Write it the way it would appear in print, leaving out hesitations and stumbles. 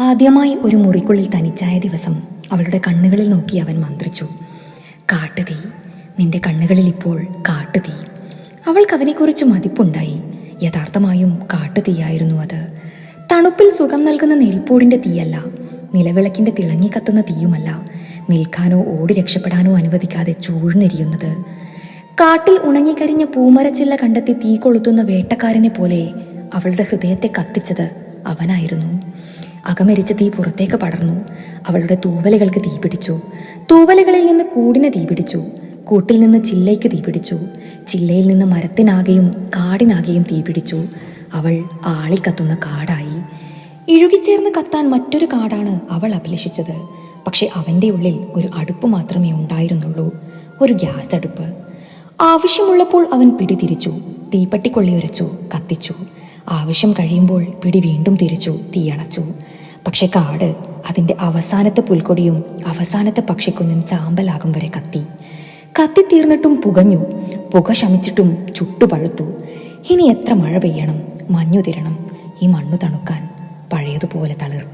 ആദ്യമായി ഒരു മുറിക്കുള്ളിൽ തനിച്ചായ ദിവസം അവളുടെ കണ്ണുകളിൽ നോക്കി അവൻ മന്ത്രിച്ചു. കാട്ടുതീ, നിന്റെ കണ്ണുകളിൽ ഇപ്പോൾ കാട്ടുതീ. അവൾക്ക് അവനെക്കുറിച്ച് മതിപ്പുണ്ടായി. യഥാർത്ഥമായും കാട്ടുതീയായിരുന്നു അത്. തണുപ്പിൽ സുഖം നൽകുന്ന നെരിപ്പോടിൻ്റെ തീയല്ല, നിലവിളക്കിൻ്റെ തിളങ്ങിക്കത്തുന്ന തീയുമല്ല, നിൽക്കാനോ ഓടി രക്ഷപ്പെടാനോ അനുവദിക്കാതെ ചൂഴ്ന്നെരിയുന്നത്. കാട്ടിൽ ഉണങ്ങിക്കരിഞ്ഞ പൂമരച്ചില്ല കണ്ടെത്തി തീ കൊളുത്തുന്ന വേട്ടക്കാരനെ പോലെ അവളുടെ ഹൃദയത്തെ കത്തിച്ചത് അവനായിരുന്നു. അകമരിച്ച തീ പുറത്തേക്ക് പടർന്നു. അവളുടെ തൂവലുകൾക്ക് തീപിടിച്ചു. തൂവലുകളിൽ നിന്ന് കൂടിന് തീപിടിച്ചു. കൂട്ടിൽ നിന്ന് ചില്ലയ്ക്ക് തീപിടിച്ചു. ചില്ലയിൽ നിന്ന് മരത്തിനാകെയും കാടിനാകെയും തീപിടിച്ചു. അവൾ ആളിക്കത്തുന്ന കാടായി. ഇഴുകിച്ചേർന്ന് കത്താൻ മറ്റൊരു കാടാണ് അവൾ അഭിലഷിച്ചത്. പക്ഷെ അവൻ്റെ ഉള്ളിൽ ഒരു അടുപ്പ് മാത്രമേ ഉണ്ടായിരുന്നുള്ളൂ, ഒരു ഗ്യാസ് അടുപ്പ്. ആവശ്യമുള്ളപ്പോൾ അവൻ പിടി തിരിച്ചു, തീപ്പട്ടിക്കൊള്ളിയുരച്ചു, കത്തിച്ചു. ആവശ്യം കഴിയുമ്പോൾ പിടി വീണ്ടും തിരിച്ചു, തീയണച്ചു. പക്ഷെ കാട് അതിൻ്റെ അവസാനത്തെ പുൽക്കൊടിയും അവസാനത്തെ പക്ഷിക്കുഞ്ഞും ചാമ്പലാകും വരെ കത്തി. കത്തിത്തീർന്നിട്ടും പുകഞ്ഞു. പുക ശമിച്ചിട്ടും ചുട്ടുപഴുത്തു. ഇനി എത്ര മഴ പെയ്യണം, മഞ്ഞു തിരണം, ഈ മണ്ണു തണുക്കാൻ, പഴയതുപോലെ തളിർക്കാൻ?